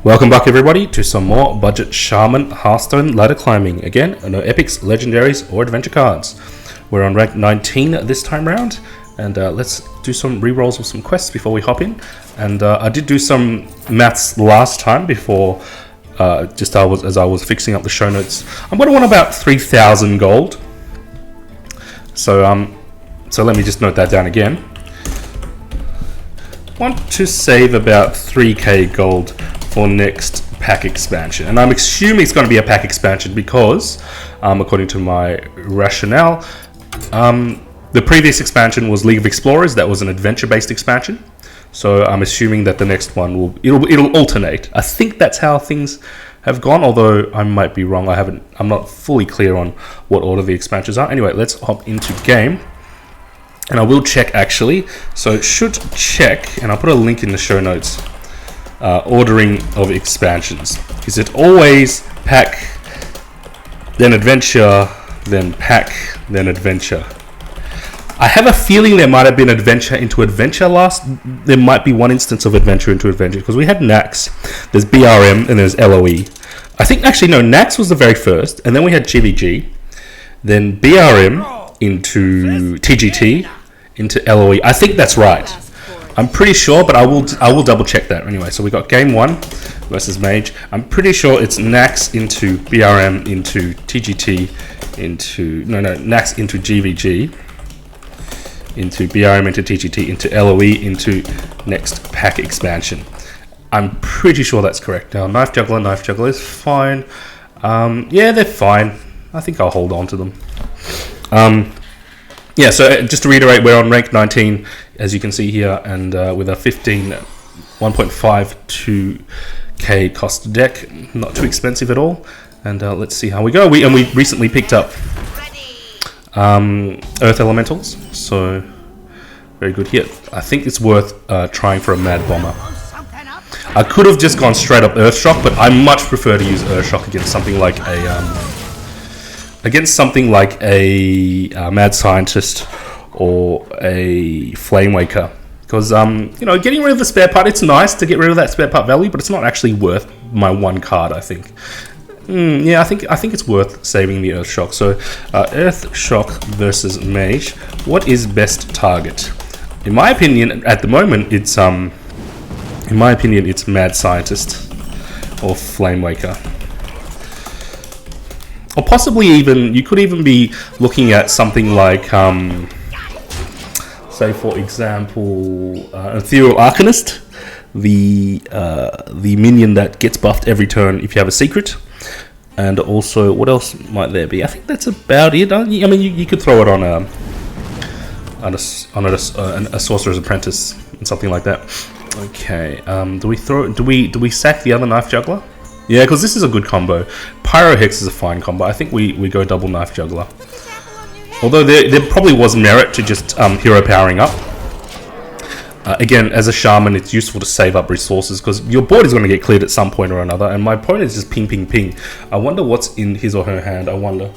Welcome back everybody to some more Budget Shaman Hearthstone ladder climbing. Again, no epics, legendaries or adventure cards. We're on rank 19 this time round, and let's do some re-rolls with some quests before we hop in. And I did do some maths last time before, as I was fixing up the show notes. I'm going to want about 3,000 gold. So let me just note that down again. Want to save about 3k gold for next pack expansion, and I'm assuming it's going to be a pack expansion because according to my rationale, the previous expansion was League of Explorers. That was an adventure based expansion, so I'm assuming that the next one it'll alternate. I think that's how things have gone, although I might be wrong. I'm not fully clear on what order the expansions are. Anyway, let's hop into game. And I will check actually, so it should check, and I'll put a link in the show notes, ordering of expansions. Is it always pack, then adventure, then pack, then adventure? I have a feeling there might have been adventure into adventure last. There might be one instance of adventure into adventure, because we had Nax, there's BRM, and there's LOE. I think actually no, Nax was the very first, and then we had GVG, then BRM into TGT, into LOE. I think that's right. I'm pretty sure, but I will double check that anyway. So we got game 1 versus Mage. I'm pretty sure it's Nax into BRM into TGT into Nax into GVG into BRM into TGT into LOE into next pack expansion. I'm pretty sure that's correct. Now Knife Juggler is fine. Yeah, they're fine. I think I'll hold on to them. Yeah, so just to reiterate, we're on rank 19, as you can see here, and with a 1.52k cost deck, not too expensive at all. And let's see how we go. We recently picked up Earth Elementals, so very good here. I think it's worth trying for a Mad Bomber. I could have just gone straight up Earth Shock, but I much prefer to use Earth Shock against something like a Mad Scientist or a Flamewaker, because getting rid of the spare part, it's nice to get rid of that spare part value, but it's not actually worth my one card. I think. Yeah, I think it's worth saving the Earth Shock. So Earth Shock versus Mage. What is best target? In my opinion, at the moment, it's Mad Scientist or Flamewaker. Or possibly even, you could even be looking at something like, say for example, Ethereal Arcanist, the minion that gets buffed every turn if you have a secret. And also, what else might there be? I think that's about it. I mean, you could throw it on a Sorcerer's Apprentice and something like that. Okay, do we sack the other Knife Juggler? Yeah, because this is a good combo. Pyro Hex is a fine combo. I think we go double Knife Juggler. Although there probably was merit to just hero powering up. Again, as a Shaman, it's useful to save up resources because your board is going to get cleared at some point or another, and my opponent is just ping, ping, ping. I wonder what's in his or her hand. I wonder.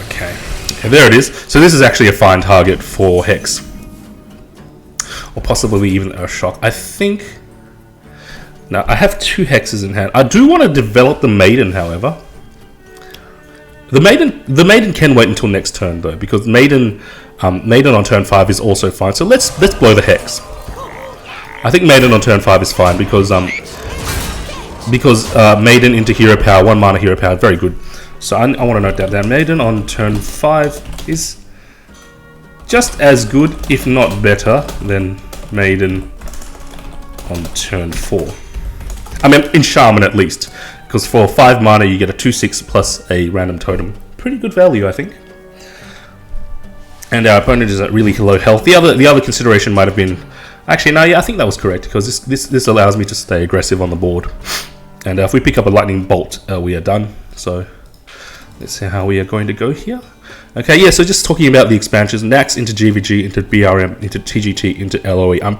Okay, there it is. So this is actually a fine target for Hex. Or possibly even Earth Shock. I think. Now, I have 2 hexes in hand. I do want to develop the Maiden, however. The Maiden can wait until next turn, though, because Maiden on turn 5 is also fine. So let's blow the Hex. I think Maiden on turn 5 is fine because Maiden into hero power, 1 mana hero power, very good. So I want to note that down. Maiden on turn 5 is just as good, if not better, than Maiden on turn 4. I mean, in Shaman at least, because for 5 mana you get a 2/6 plus a random totem. Pretty good value, I think. And our opponent is at really low health. The other consideration might have been, actually no, yeah, I think that was correct, because this allows me to stay aggressive on the board. And if we pick up a lightning bolt, we are done. So let's see how we are going to go here. Okay, yeah, so just talking about the expansions, Nax into GVG, into BRM, into TGT, into LOE. I'm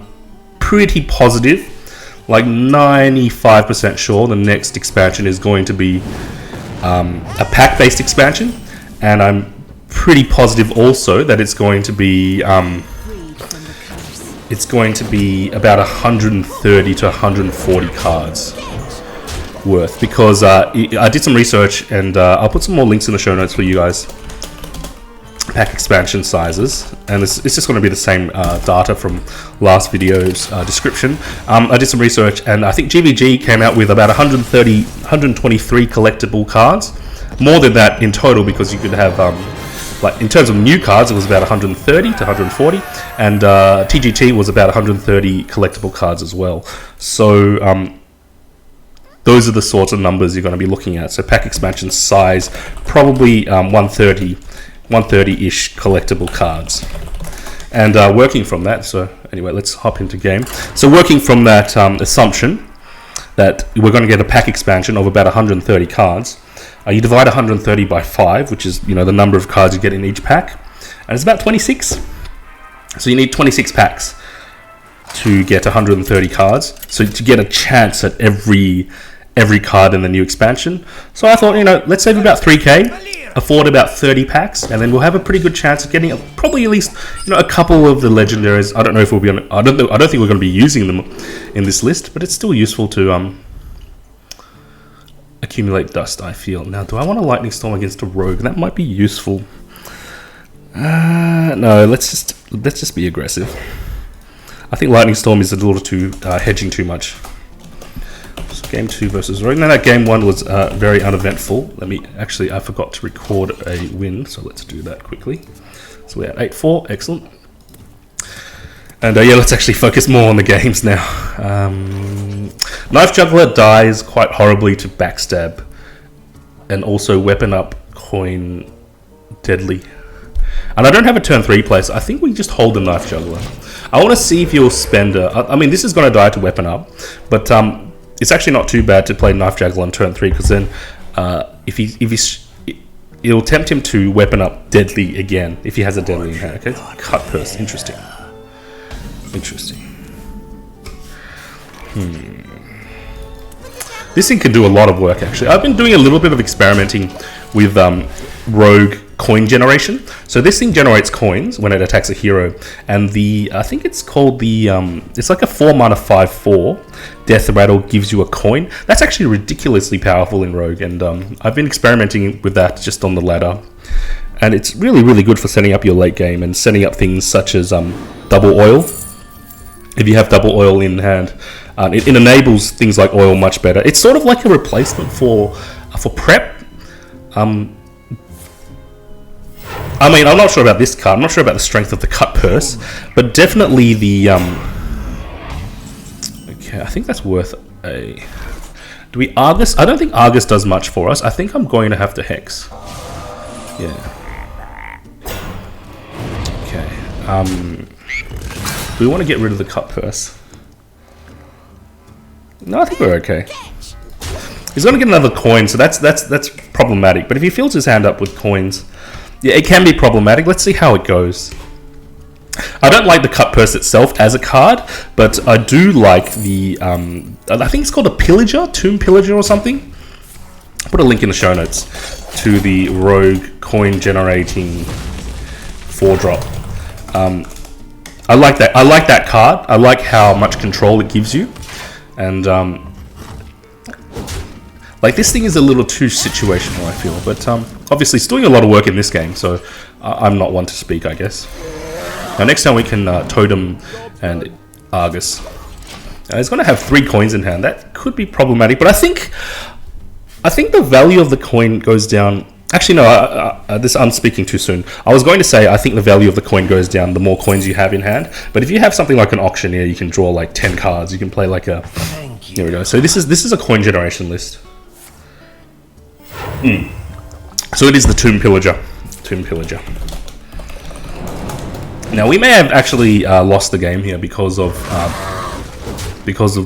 pretty positive, like 95% sure, the next expansion is going to be a pack-based expansion, and I'm pretty positive also that it's going to be it's going to be about 130 to 140 cards worth, because I did some research, and I'll put some more links in the show notes for you guys. Pack expansion sizes, and it's just going to be the same data from last video's description. I did some research, and I think GVG came out with about 123 collectible cards, more than that in total, because you could have like in terms of new cards, it was about 130 to 140, and TGT was about 130 collectible cards as well. So those are the sorts of numbers you're going to be looking at. So pack expansion size, probably 130-ish collectible cards. And working from that, so anyway, let's hop into game. So working from that assumption that we're going to get a pack expansion of about 130 cards, you divide 130 by 5, which is, you know, the number of cards you get in each pack, and it's about 26. So you need 26 packs to get 130 cards, so to get a chance at every card in the new expansion. So I thought, you know, let's save about 3k, afford about 30 packs, and then we'll have a pretty good chance of getting probably at least, you know, a couple of the legendaries. I don't know if we'll be on, I don't think we're going to be using them in this list, but it's still useful to accumulate dust, I feel. Now, do I want a lightning storm against a rogue? That might be useful. No, let's just be aggressive. I think lightning storm is a little too hedging too much. So game 2 versus rogue. Now that game 1 was very uneventful. I forgot to record a win, so let's do that quickly. So we're at 8-4, excellent. And yeah, let's actually focus more on the games now. Knife Juggler dies quite horribly to backstab, and also weapon up coin deadly. And I don't have a turn 3 place. I think we just hold the Knife Juggler. I want to see if you'll spend I mean, this is going to die to weapon up, but it's actually not too bad to play Knife Juggler on turn 3, because then it'll tempt him to weapon up deadly again if he has a deadly in hand. Okay, cut purse, interesting. This thing can do a lot of work, actually. I've been doing a little bit of experimenting with rogue coin generation. So this thing generates coins when it attacks a hero, and I think it's called the it's like a 4 mana 5/4 death rattle gives you a coin. That's actually ridiculously powerful in rogue, and I've been experimenting with that just on the ladder, and it's really good for setting up your late game and setting up things such as double oil. If you have double oil in hand, it enables things like oil much better. It's sort of like a replacement for prep. I mean, I'm not sure about this card. I'm not sure about the strength of the cut purse, but definitely the okay, I think that's worth a. Do we Argus? I don't think Argus does much for us. I think I'm going to have to hex. Yeah. Okay. Do we want to get rid of the cut purse? No, I think we're okay. He's going to get another coin, so that's problematic. But if he fills his hand up with coins, yeah, it can be problematic. Let's see how it goes. I don't like the cut purse itself as a card, but I do like the I think it's called a pillager, tomb pillager or something. I'll put a link in the show notes to the rogue coin generating 4-drop. I like that. I like that card. I like how much control it gives you, and like this thing is a little too situational, I feel. But obviously, it's doing a lot of work in this game, so I'm not one to speak, I guess. Now, next time we can Totem and Argus. He's going to have 3 coins in hand. That could be problematic, but I think the value of the coin goes down. Actually, no, I'm speaking too soon. I was going to say I think the value of the coin goes down the more coins you have in hand. But if you have something like an auctioneer, you can draw like 10 cards. You can play like a. Here we go. So this is a coin generation list. So it is the Tomb Pillager. Now we may have actually lost the game here because of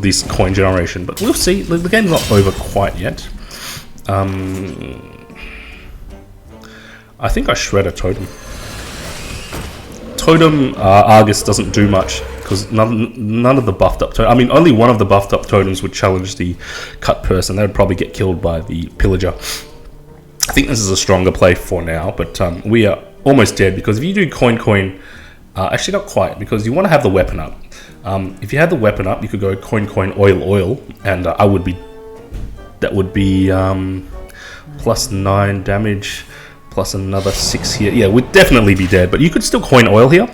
this coin generation, but we'll see. The game's not over quite yet. I think I shred a totem. Argus doesn't do much because none of the buffed up totems. I mean, only one of the buffed up totems would challenge the cut purse, and they would probably get killed by the pillager. I think this is a stronger play for now, but we are almost dead because if you do coin Actually, not quite, because you want to have the weapon up. If you had the weapon up, you could go coin, coin, oil, oil, and that would be plus 9 damage, plus another 6 here. Yeah, we'd definitely be dead, but you could still coin oil here.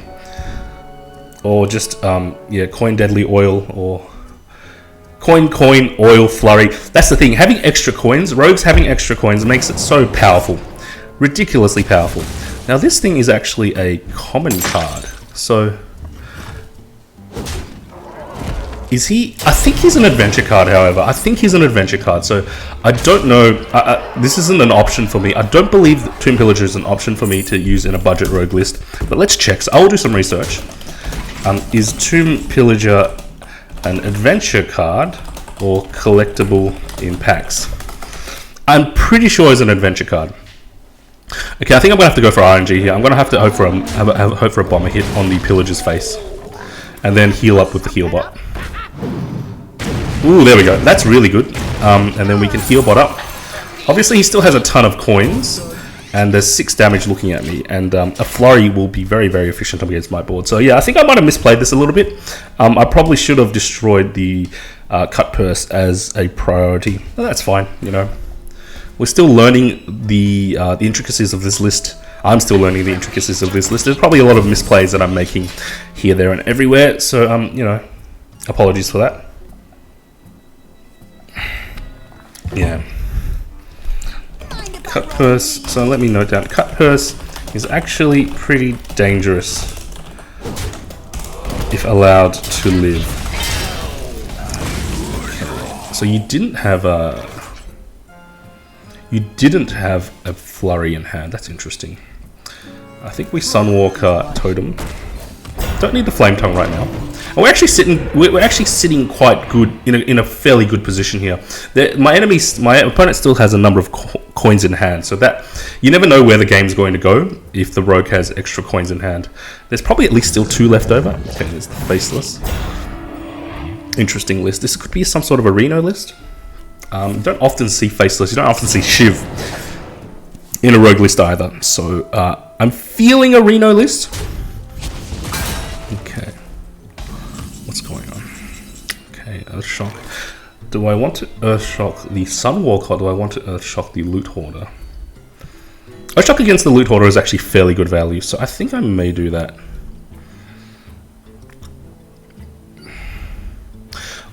Or just, yeah, coin deadly oil, or coin, coin, oil, flurry. That's the thing, having extra coins, rogues having extra coins makes it so powerful. Ridiculously powerful. Now this thing is actually a common card, so... Is he? I think he's an adventure card, however. I think he's an adventure card, so I don't know. This isn't an option for me. I don't believe that Tomb Pillager is an option for me to use in a budget rogue list, but let's check. So I will do some research. Is Tomb Pillager an adventure card or collectible in packs? I'm pretty sure it's an adventure card. Okay, I think I'm going to have to go for RNG here. I'm going to have to hope for a bomber hit on the Pillager's face, and then heal up with the heal bot. Ooh, there we go. That's really good. And then we can heal bot up. Obviously, he still has a ton of coins, and there's 6 damage looking at me, and a flurry will be very, very efficient against my board. So yeah, I think I might have misplayed this a little bit. I probably should have destroyed the cut purse as a priority. But that's fine, you know. We're still learning the intricacies of this list. I'm still learning the intricacies of this list. There's probably a lot of misplays that I'm making here, there, and everywhere. So, you know, apologies for that. Yeah. Cut purse. So let me note down. Cut purse is actually pretty dangerous if allowed to live. Okay. So you didn't have a flurry in hand. That's interesting. I think we Sunwalker totem. Don't need the flame tongue right now. And we're actually sitting quite good in a fairly good position here. My opponent still has a number of coins in hand, so that you never know where the game's going to go if the rogue has extra coins in hand. There's probably at least still 2 left over. Okay, there's the faceless. Interesting list. This could be some sort of a Reno list. You don't often see faceless. You don't often see Shiv in a rogue list either. So I'm feeling a Reno list. Okay. What's going on? Okay, Earthshock. Do I want to Earthshock the Sunwalker, or do I want to Earthshock the Loot Hoarder? Earthshock against the Loot Hoarder is actually fairly good value, so I think I may do that.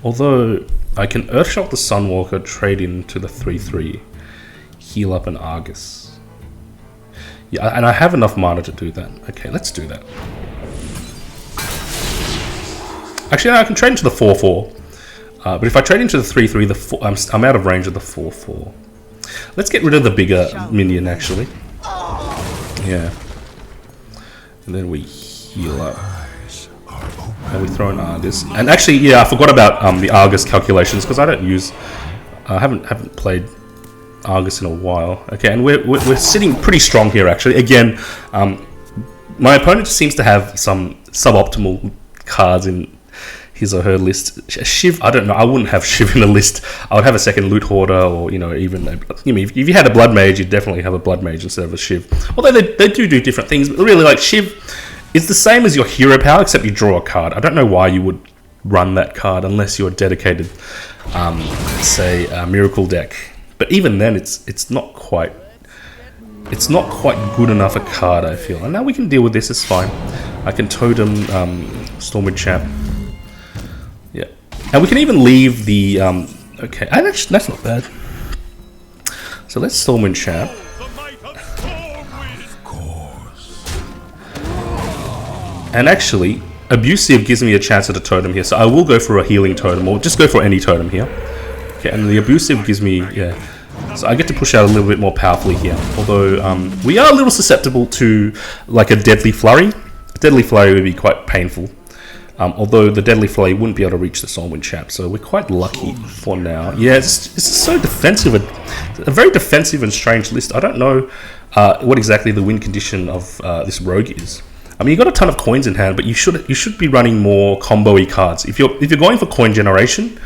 Although, I can Earthshock the Sunwalker, trade into the 3/3, heal up an Argus. Yeah, and I have enough mana to do that. Okay, let's do that. Actually, no, I can trade into the 4/4. But if I trade into the 3/3, I'm out of range of the 4/4. Let's get rid of the bigger minion, actually. Yeah. And then we heal up. And we throw an Argus. And actually, yeah, I forgot about the Argus calculations, because I haven't played Argus in a while. Okay, and we're sitting pretty strong here, actually. Again, my opponent seems to have some suboptimal cards in his or her list. Shiv, I don't know. I wouldn't have Shiv in a list. I would have a second Loot Hoarder, or even if you had a Blood Mage, you'd definitely have a Blood Mage instead of a Shiv. Although they do different things. But really, like Shiv, it's the same as your hero power, except you draw a card. I don't know why you would run that card unless you're a dedicated, say, Miracle deck. But even then, it's not quite good enough a card, I feel. And now we can deal with this. It's fine. I can totem Stormwind Champ. Yeah, and we can even leave the okay. Actually, that's not bad. So let's Stormwind Champ. And actually, Abusive gives me a chance at a totem here, so I will go for a healing totem, or just go for any totem here. Okay, and the Abusive gives me, yeah, so I get to push out a little bit more powerfully here. Although we are a little susceptible to like a Deadly Flurry. A Deadly Flurry would be quite painful. Although the Deadly Flurry wouldn't be able to reach the Stormwind Champ, so we're quite lucky for now. Yeah, it's so defensive, a very defensive and strange list. I don't know what exactly the win condition of this rogue is. I mean, you got a ton of coins in hand, but you should be running more combo-y cards. If you're going for coin generation,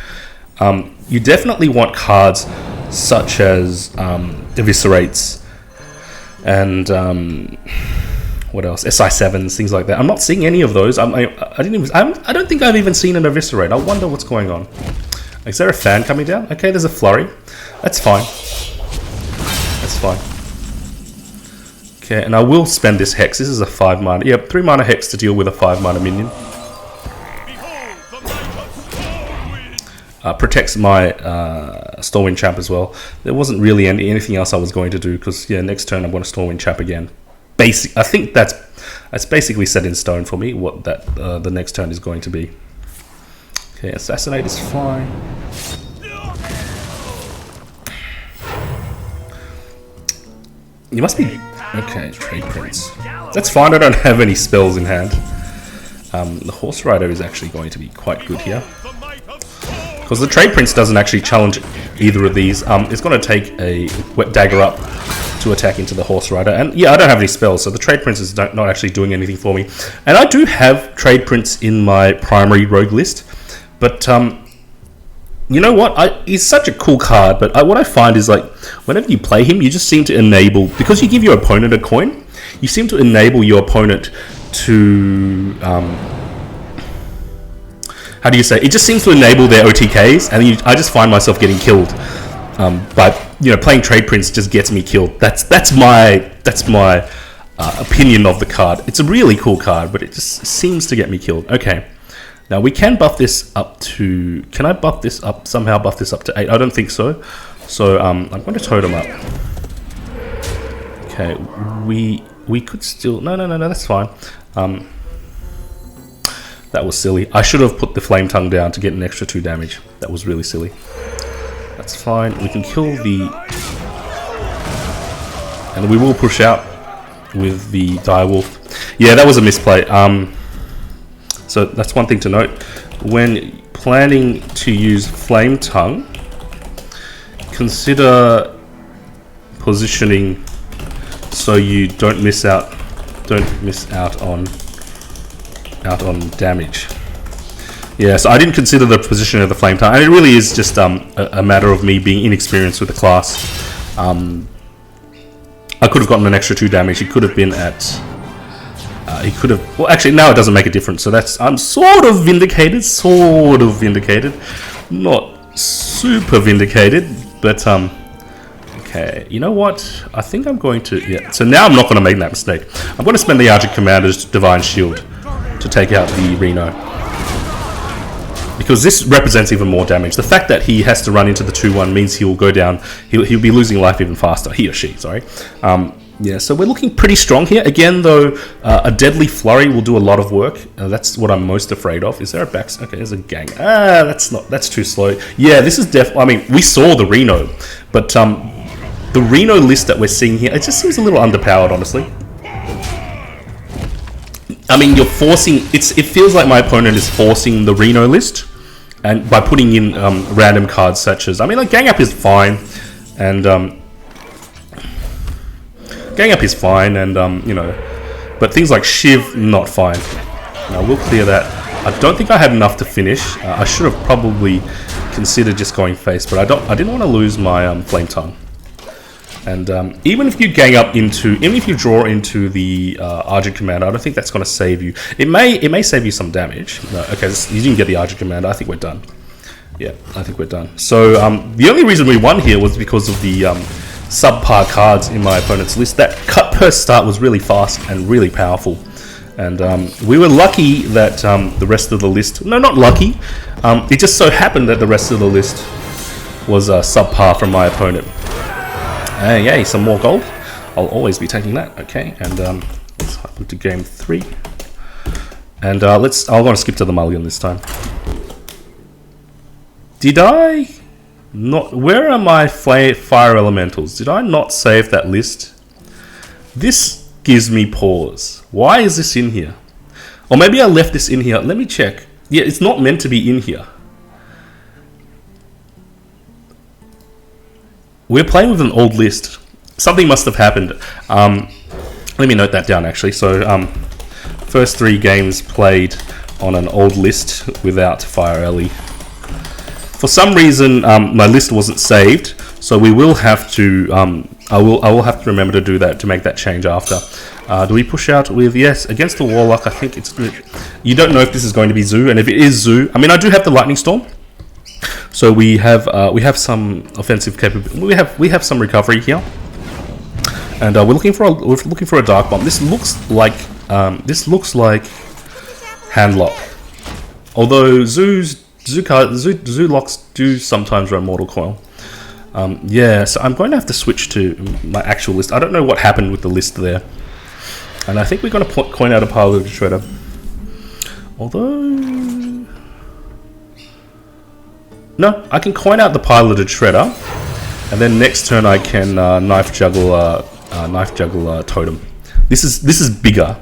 you definitely want cards such as Eviscerates and what else? SI7s, things like that. I'm not seeing any of those. I don't think I've even seen an Eviscerate. I wonder what's going on. Is there a fan coming down? Okay, there's a flurry. That's fine. That's fine. Okay, and I will spend this Hex. This is a 5 mana. Yep, 3 mana Hex to deal with a 5 mana minion. Protects my Stormwind Chap as well. There wasn't really anything else I was going to do because yeah, next turn I'm going to Stormwind Chap again. I think that's basically set in stone for me what that the next turn is going to be. Okay, Assassinate is fine. You must be okay. Trade Prince. That's fine. I don't have any spells in hand. The Horse Rider is actually going to be quite good here. Because the Trade Prince doesn't actually challenge either of these. It's going to take a Wet Dagger up to attack into the Horse Rider. And yeah, I don't have any spells, so the Trade Prince is not actually doing anything for me. And I do have Trade Prince in my primary rogue list. But, you know what? He's such a cool card, but what I find is like, whenever you play him, you just seem to enable... Because you give your opponent a coin, you seem to enable your opponent to... how do you say? It just seems to enable their OTKs, and I just find myself getting killed. But playing Trade Prince just gets me killed. That's my opinion of the card. It's a really cool card, but it just seems to get me killed. Okay, now we can buff this up to. Can I buff this up somehow? Buff this up to 8? I don't think so. So I'm going to totem up. Okay, we could still no. That's fine. That was silly. I should have put the Flame Tongue down to get an extra 2 damage. That was really silly. That's fine. We can kill the... And we will push out with the Direwolf. Yeah, that was a misplay. So that's one thing to note. When planning to use Flame Tongue, consider positioning so you don't miss out on damage. Yeah, so I didn't consider the position of the Flame Tongue, and it really is just a matter of me being inexperienced with the class. I could have gotten an extra 2 damage. He could have been at... he could have... Well, actually, now it doesn't make a difference, so that's... I'm sort of vindicated. Not super vindicated, but... Okay, you know what? I think I'm going to... Yeah, so now I'm not going to make that mistake. I'm going to spend the Argent Commander's Divine Shield to take out the Reno, because this represents even more damage. The fact that he has to run into the 2-1 means he will go down. He'll be losing life even faster. He or she, sorry. Yeah, so we're looking pretty strong here. Again, though, a Deadly Flurry will do a lot of work. That's what I'm most afraid of. Is there a back? Okay, there's a gang. That's too slow. Yeah, this is I mean, we saw the Reno, but the Reno list that we're seeing here, it just seems a little underpowered, honestly. I mean, you're forcing... It feels like my opponent is forcing the Reno list, and by putting in random cards such as... I mean, like, Gang Up is fine, and... Gang Up is fine, and, but things like Shiv, not fine. Now, we'll clear that. I don't think I had enough to finish. I should have probably considered just going face, but I didn't want to lose my Flame Tongue. And even if you gang up into, even if you draw into the Argent Commander, I don't think that's going to save you. It may save you some damage. No, okay, you didn't get the Argent Commander. I think we're done. Yeah, I think we're done. So the only reason we won here was because of the subpar cards in my opponent's list. That cut per start was really fast and really powerful. And we were lucky that the rest of the list... No, not lucky. It just so happened that the rest of the list was subpar from my opponent. Yay, some more gold. I'll always be taking that. Okay, and let's hop into game 3. And I'm going to skip to the mulligan this time. Did I not... Where are my fire elementals? Did I not save that list? This gives me pause. Why is this in here? Or maybe I left this in here. Let me check. Yeah, it's not meant to be in here. We're playing with an old list. Something must have happened. Let me note that down, actually. So, first 3 games played on an old list without Fire Ellie. For some reason, my list wasn't saved, so we will have to. I will have to remember to do that, to make that change after. Do we push out with, yes, against the Warlock? I think it's good. You don't know if this is going to be Zoo, and if it is Zoo, I mean, I do have the Lightning Storm, so we have some offensive capability. We have some recovery here, and we're looking for a Dark Bomb. This looks like Handlock, although Zoo locks do sometimes run Mortal Coil. Yeah, so I'm going to have to switch to my actual list. I don't know what happened with the list there. And I think we're going to coin out a Piloted Shredder. Although... no, I can coin out the Piloted Shredder. And then next turn I can Knife Juggle Totem. This is bigger.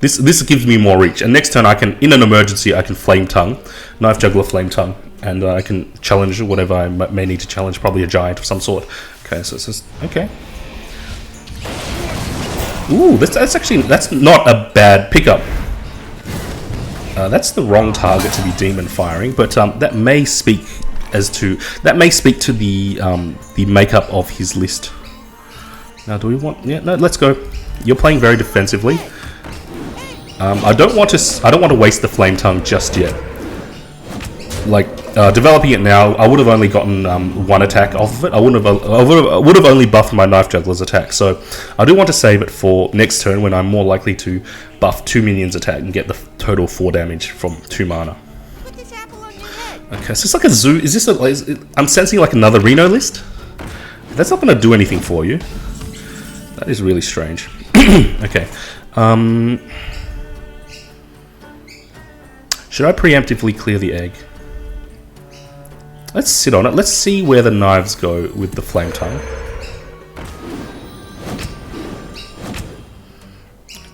This gives me more reach. And next turn I can, in an emergency, I can Flame Tongue. Knife Juggler Flame Tongue. And I can challenge whatever I may need to challenge. Probably a giant of some sort. Okay, so it's just... okay. Ooh, that's not a bad pickup. That's the wrong target to be demon firing, but that may speak to the makeup of his list. Now, do we want? Yeah, no. Let's go. You're playing very defensively. I don't want to waste the Flame Tongue just yet. Like developing it now, I would have only gotten one attack off of it. I would have only buffed my Knife Juggler's attack. So I do want to save it for next turn when I'm more likely to buff 2 minions attack and get the total 4 damage from 2 mana. Okay, so it's like a Zoo. Is this I'm sensing like another Reno list. That's not going to do anything for you. That is really strange. Okay. Should I preemptively clear the egg? Let's sit on it. Let's see where the knives go with the Flame Tongue.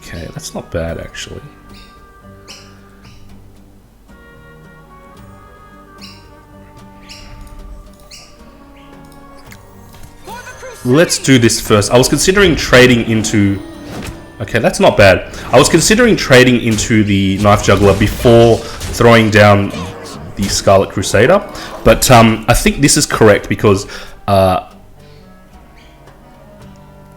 Okay, that's not bad actually. Let's do this first. I was considering trading into... okay, that's not bad. I was considering trading into the Knife Juggler before throwing down the Scarlet Crusader, but I think this is correct because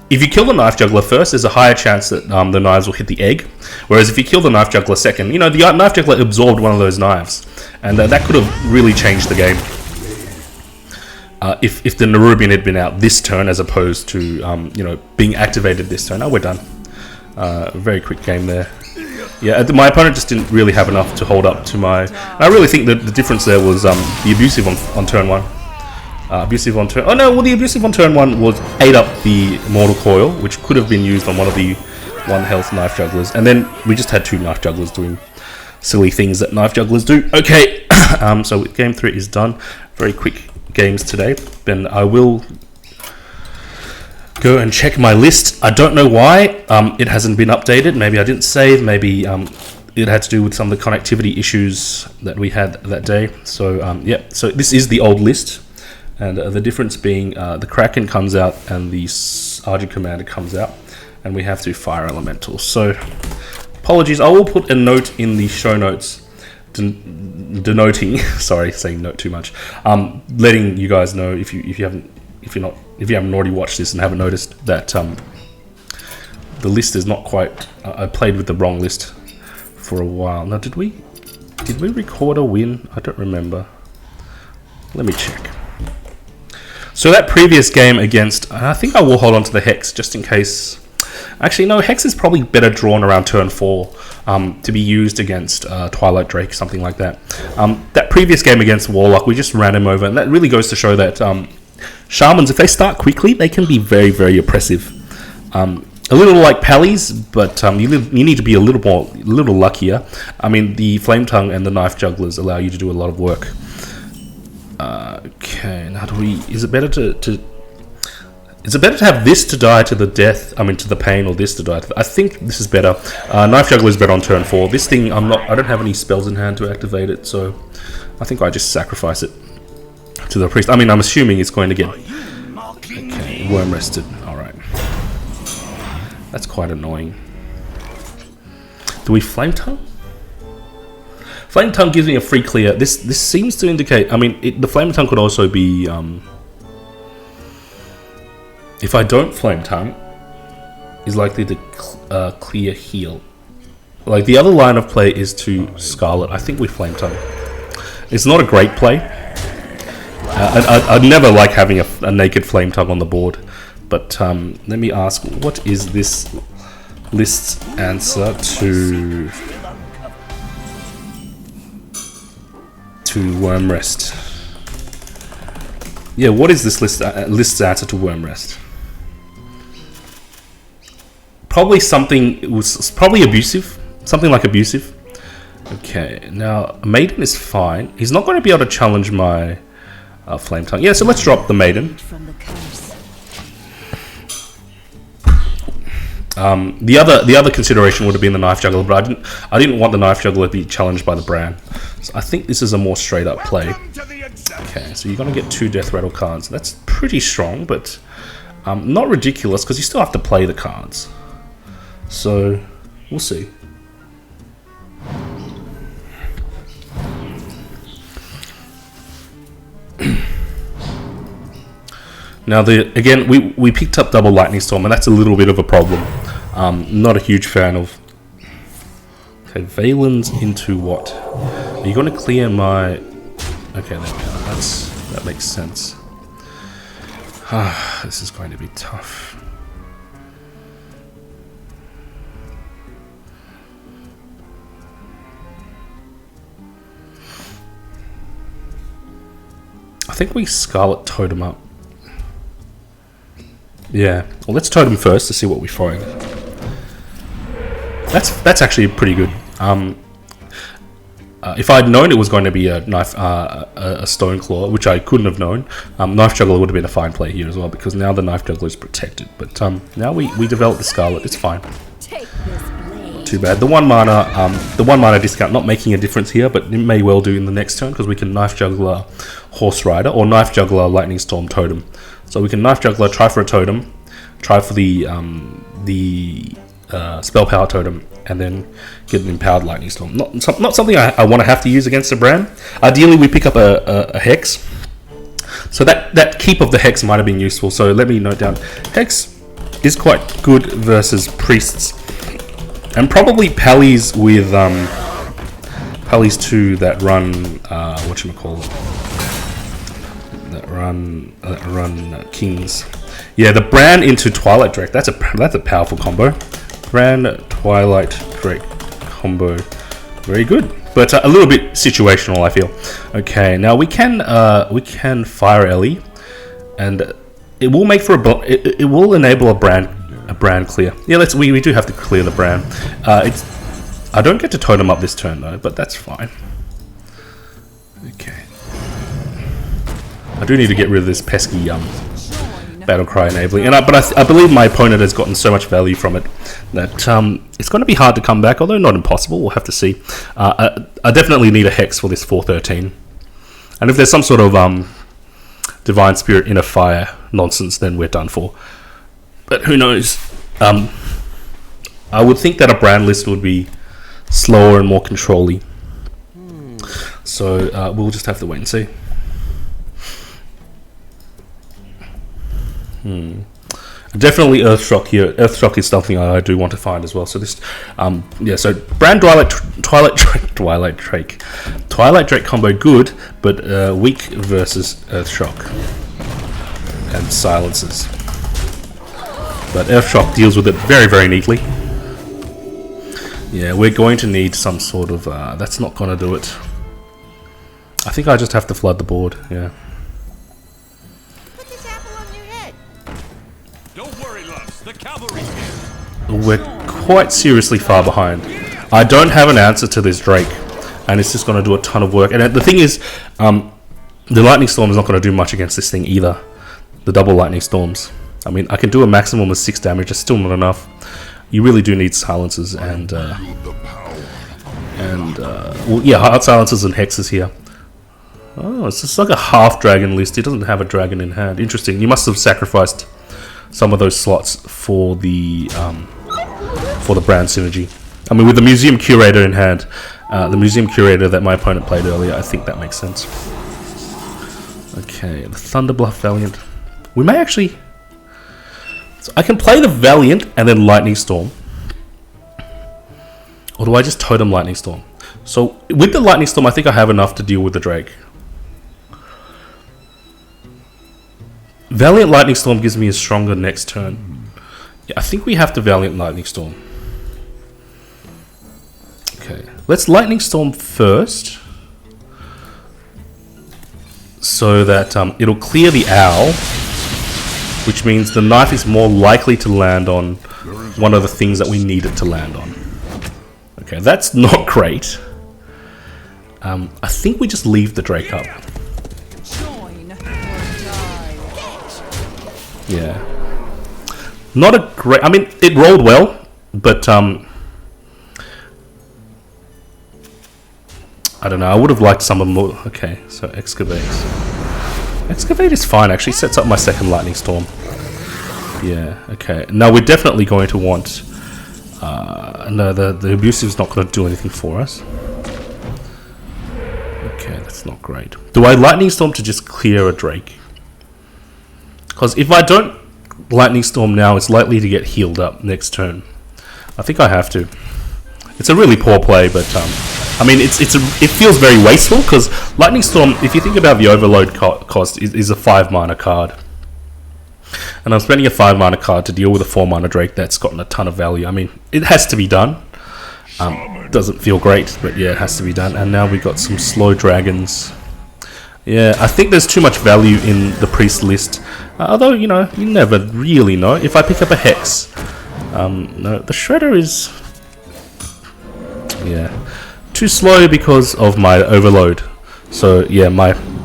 if you kill the Knife Juggler first, there's a higher chance that the knives will hit the egg, whereas if you kill the Knife Juggler second, you know, the Knife Juggler absorbed one of those knives, and that could have really changed the game. If the Nerubian had been out this turn as opposed to you know, being activated this turn. Oh, we're done. Very quick game there. Yeah, my opponent just didn't really have enough to hold up to my... I really think that the difference there was the Abusive on turn 1. Abusive on turn... oh no, well the Abusive on turn 1 was ate up the Mortal Coil, which could have been used on one of the 1 health Knife Jugglers. And then we just had 2 Knife Jugglers doing silly things that Knife Jugglers do. Okay, so game 3 is done. Very quick games today. Then I will go and check my list. I don't know why it hasn't been updated. Maybe I didn't save. Maybe it had to do with some of the connectivity issues that we had that day. So yeah, so this is the old list, and the difference being the Kraken comes out and the Argent Commander comes out, and we have to fire elementals. So apologies. I will put a note in the show notes denoting sorry, saying note too much, letting you guys know if you haven't already watched this and haven't noticed that the list is not quite... I played with the wrong list for a while. Now, did we record a win? I don't remember. Let me check. So that previous game against... I think I will hold on to the Hex just in case... Actually, no, Hex is probably better drawn around turn 4 to be used against Twilight Drake, something like that. That previous game against Warlock, we just ran him over, and that really goes to show that Shamans, if they start quickly, they can be very, very oppressive. A little like Pallies, but you need to be a little luckier. I mean, the Flame Tongue and the Knife Jugglers allow you to do a lot of work. Okay, now is it better to have this to die to the death? I mean, to the pain, or this to die to I think this is better. Knife Juggler is better on turn 4. This thing, I don't have any spells in hand to activate it, so I think I just sacrifice it to the priest. I mean, I'm assuming it's going to get... okay, Worm Rested. Alright. That's quite annoying. Do we Flame Tongue? Flame Tongue gives me a free clear. This seems to indicate... I mean, the Flame Tongue could also be... if I don't Flame Tongue... is likely to clear heal. Like, the other line of play is to Scarlet. I think we Flame Tongue. It's not a great play. I'd never like having a naked Flame Tongue on the board. But let me ask, what is this list's answer to Wormrest? Yeah, what is this list's answer to Wormrest? Probably something, it was probably abusive. Something like abusive. Okay, now Maiden is fine. He's not going to be able to challenge my Flame Tongue. Yeah, so let's drop the Maiden. The other consideration would have been the Knife Juggler, but I didn't want the Knife Juggler to be challenged by the Bran. So I think this is a more straight up play. Okay, so you're going to get 2 Death Rattle cards. That's pretty strong, but not ridiculous because you still have to play the cards. So we'll see. Now, again, we picked up double Lightning Storm, and that's a little bit of a problem. Not a huge fan of. Okay, Valen's into what? Are you going to clear my? Okay, there we go. That makes sense. This is going to be tough. I think we Scarlet Totem up. Yeah, well, let's Totem first to see what we find. That's actually pretty good. If I'd known it was going to be a knife, a Stone Claw, which I couldn't have known, Knife Juggler would have been a fine play here as well, because now the Knife Juggler is protected. But now we develop the Scarlet. It's fine. Not too bad. The one mana discount not making a difference here, but it may well do in the next turn because we can Knife Juggler Horse Rider or Knife Juggler Lightning Storm Totem. So we can Knife Juggler, try for a Totem, try for the Spell Power Totem, and then get an Empowered Lightning Storm. Not something I want to have to use against a Bran. Ideally, we pick up a Hex. So that keep of the Hex might have been useful. So let me note down. Hex is quite good versus Priests. And probably Pallies with Pallies 2 that run whatchamacallit. That run Kings. Yeah, the Bran into Twilight Drake. That's a powerful combo. Bran Twilight Drake combo, very good, but a little bit situational, I feel. Okay, now we can Fire Ellie, and it will make for it will enable a Bran clear. Yeah, we do have to clear the Bran. I don't get to Totem up this turn though, but that's fine. Okay. I do need to get rid of this pesky Battlecry enabling, but I believe my opponent has gotten so much value from it that it's going to be hard to come back, although not impossible. We'll have to see. I definitely need a Hex for this 4/13, and if there's some sort of Divine Spirit in a Fire nonsense, then we're done for. But who knows? I would think that a Bran list would be slower and more control-y. So we'll just have to wait and see. Definitely Earthshock here. Earthshock is something I do want to find as well. So this, yeah. So Bran Twilight Drake combo good, but weak versus Earthshock and silences. But Earthshock deals with it very, very neatly. Yeah, we're going to need some sort of. That's not going to do it. I think I just have to flood the board. Yeah. We're quite seriously far behind. I don't have an answer to this Drake, and it's just going to do a ton of work. And the thing is, the Lightning Storm is not going to do much against this thing either. The double Lightning Storms. I mean, I can do a maximum of 6 damage. It's still not enough. You really do need silences and well, yeah, hard silences and hexes here. Oh, it's just like a half dragon list. It doesn't have a dragon in hand. Interesting. You must have sacrificed some of those slots for the Bran synergy. I mean, with the Museum Curator in hand, the Museum Curator that my opponent played earlier, I think that makes sense. Okay, the Thunderbluff Valiant. We may actually... So I can play the Valiant and then Lightning Storm. Or do I just Totem Lightning Storm? So with the Lightning Storm, I think I have enough to deal with the Drake. Valiant Lightning Storm gives me a stronger next turn. Yeah, I think we have to Valiant Lightning Storm. Okay, let's Lightning Storm first. So that it'll clear the Owl. Which means the knife is more likely to land on one of the things that we need it to land on. Okay, that's not great. I think we just leave the Drake up. Yeah. Not a great... I mean, it rolled well, but... I don't know, I would have liked some of more... Okay, so Excavate. Excavate is fine, actually. Sets up my second Lightning Storm. Yeah, okay. Now we're definitely going to want... no, the Abusive's not going to do anything for us. Okay, that's not great. Do I Lightning Storm to just clear a Drake? Because if I don't Lightning Storm now, it's likely to get healed up next turn. I think I have to. It's a really poor play, but... I mean, it feels very wasteful, because Lightning Storm, if you think about the overload cost, is a 5 mana card. And I'm spending a 5 mana card to deal with a 4 mana Drake that's gotten a ton of value. I mean, it has to be done. Doesn't feel great, but yeah, it has to be done. And now we've got some slow dragons. Yeah, I think there's too much value in the priest list. Although, you know, you never really know. If I pick up a Hex... no, the Shredder is... Yeah... too slow because of my overload. So yeah,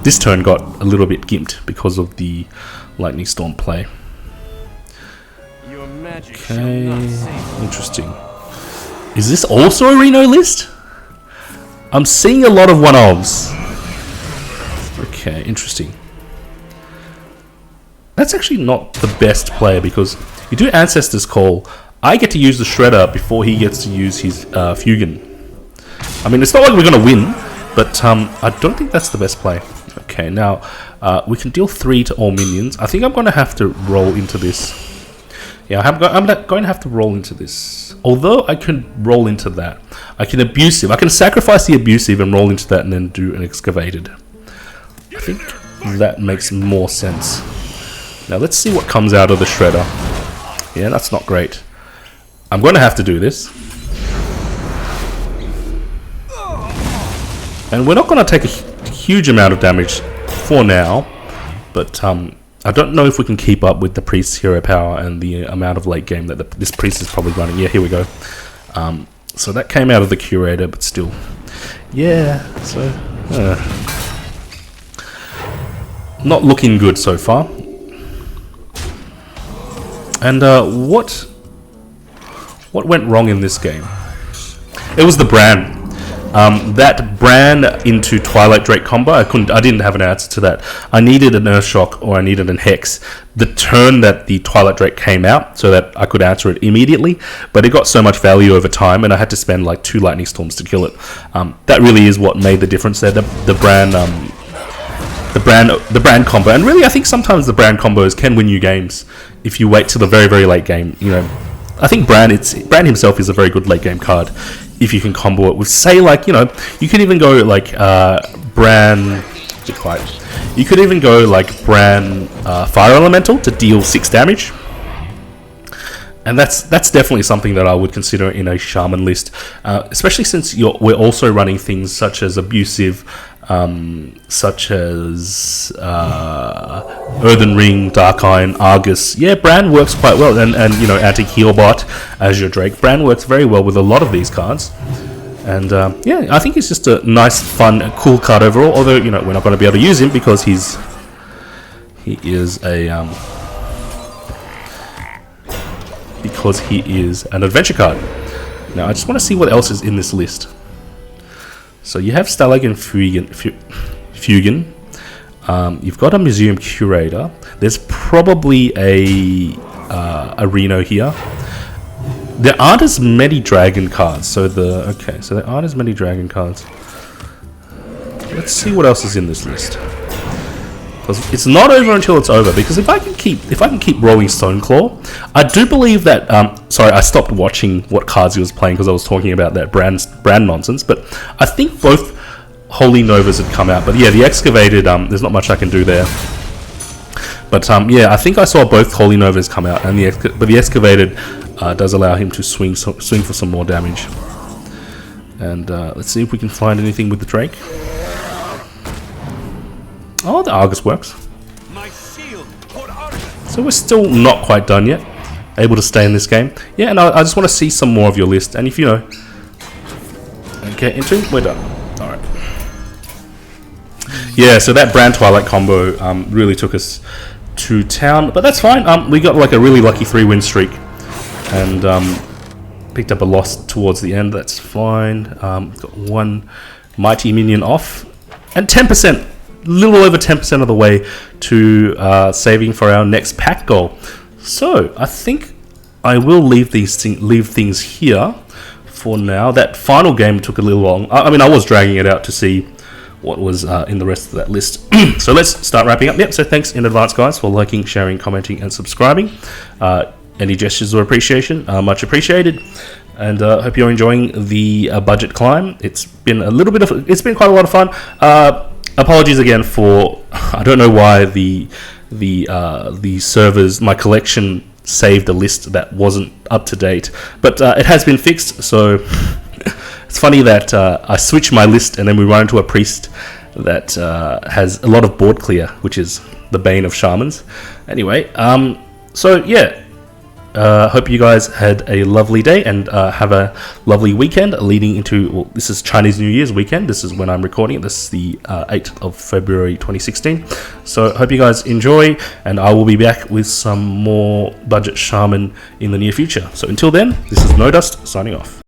this turn got a little bit gimped because of the Lightning Storm play. Okay, interesting. Is this also a Reno list? I'm seeing a lot of one-ofs. Okay, interesting. That's actually not the best player, because you do Ancestor's Call. I get to use the Shredder before he gets to use his Fugan. I mean, it's not like we're going to win, but I don't think that's the best play. Okay, now we can deal 3 to all minions. I think I'm going to have to roll into this. Yeah, I'm going to have to roll into this. Although I can roll into that. I can Abusive. I can sacrifice the Abusive and roll into that and then do an Excavated. I think that makes more sense. Now let's see what comes out of the Shredder. Yeah, that's not great. I'm going to have to do this. And we're not going to take a huge amount of damage for now, but I don't know if we can keep up with the Priest's hero power and the amount of late game that this Priest is probably running. Yeah, here we go. So that came out of the Curator, but still. Yeah, so... not looking good so far. And what went wrong in this game? It was the Bran. That Bran into Twilight Drake combo, I didn't have an answer to that. I needed an Earth Shock or I needed an Hex the turn that the Twilight Drake came out so that I could answer it immediately, but it got so much value over time and I had to spend like 2 Lightning Storms to kill it. That really is what made the difference there, the Bran combo. And really I think sometimes the Bran combos can win you games if you wait till the very, very late game. You know, I think Bran himself is a very good late game card if you can combo it with, say, like, you know, you could even go like Bran. You could even go like Bran Fire Elemental to deal 6 damage, and that's definitely something that I would consider in a Shaman list, especially since we're also running things such as Abusive, such as Earthen Ring, Dark Iron, Argus. Yeah, Bran works quite well, and you know, Anti-Healbot as your Drake. Bran works very well with a lot of these cards, and yeah, I think it's just a nice, fun, cool card overall. Although, you know, we're not going to be able to use him because he is an adventure card. Now, I just want to see what else is in this list. So you have Stalag and Fugan. You've got a Museum Curator. There's probably a Reno here. There aren't as many Dragon cards. So there aren't as many Dragon cards. Let's see what else is in this list. because it's not over until it's over. Because if I can keep rolling Stoneclaw, I do believe that. Sorry, I stopped watching what cards he was playing because I was talking about that brand nonsense. But I think both Holy Novas had come out. But yeah, the Excavated. There's not much I can do there. But yeah, I think I saw both Holy Novas come out, and the Excavated does allow him to swing for some more damage. And let's see if we can find anything with the Drake. Oh, the Argus works. So we're still not quite done yet. Able to stay in this game. Yeah, and I just want to see some more of your list. And if you know, get into, we're done. All right. Yeah, so that Brand Twilight combo really took us to town, but that's fine. We got like a really lucky 3-win streak, and picked up a loss towards the end. That's fine. Got one mighty minion off, and 10%, little over 10% of the way to saving for our next pack goal. So I think I will leave things here for now. That final game took a little long. I mean, I was dragging it out to see what was in the rest of that list. So let's start wrapping up. Yep, so thanks in advance, guys, for liking, sharing, commenting, and subscribing. Any gestures of appreciation are much appreciated. And hope you're enjoying the budget climb. It's been quite a lot of fun. Apologies again for, I don't know why the servers, my collection saved a list that wasn't up to date, but it has been fixed. So it's funny that I switched my list and then we run into a priest that has a lot of board clear, which is the bane of shamans. Anyway, so yeah, hope you guys had a lovely day and have a lovely weekend leading into, well, this is Chinese New Year's weekend. This is when I'm recording it. This is the 8th of February 2016. So hope you guys enjoy, and I will be back with some more Budget Shaman in the near future. So until then, this is No Dust signing off.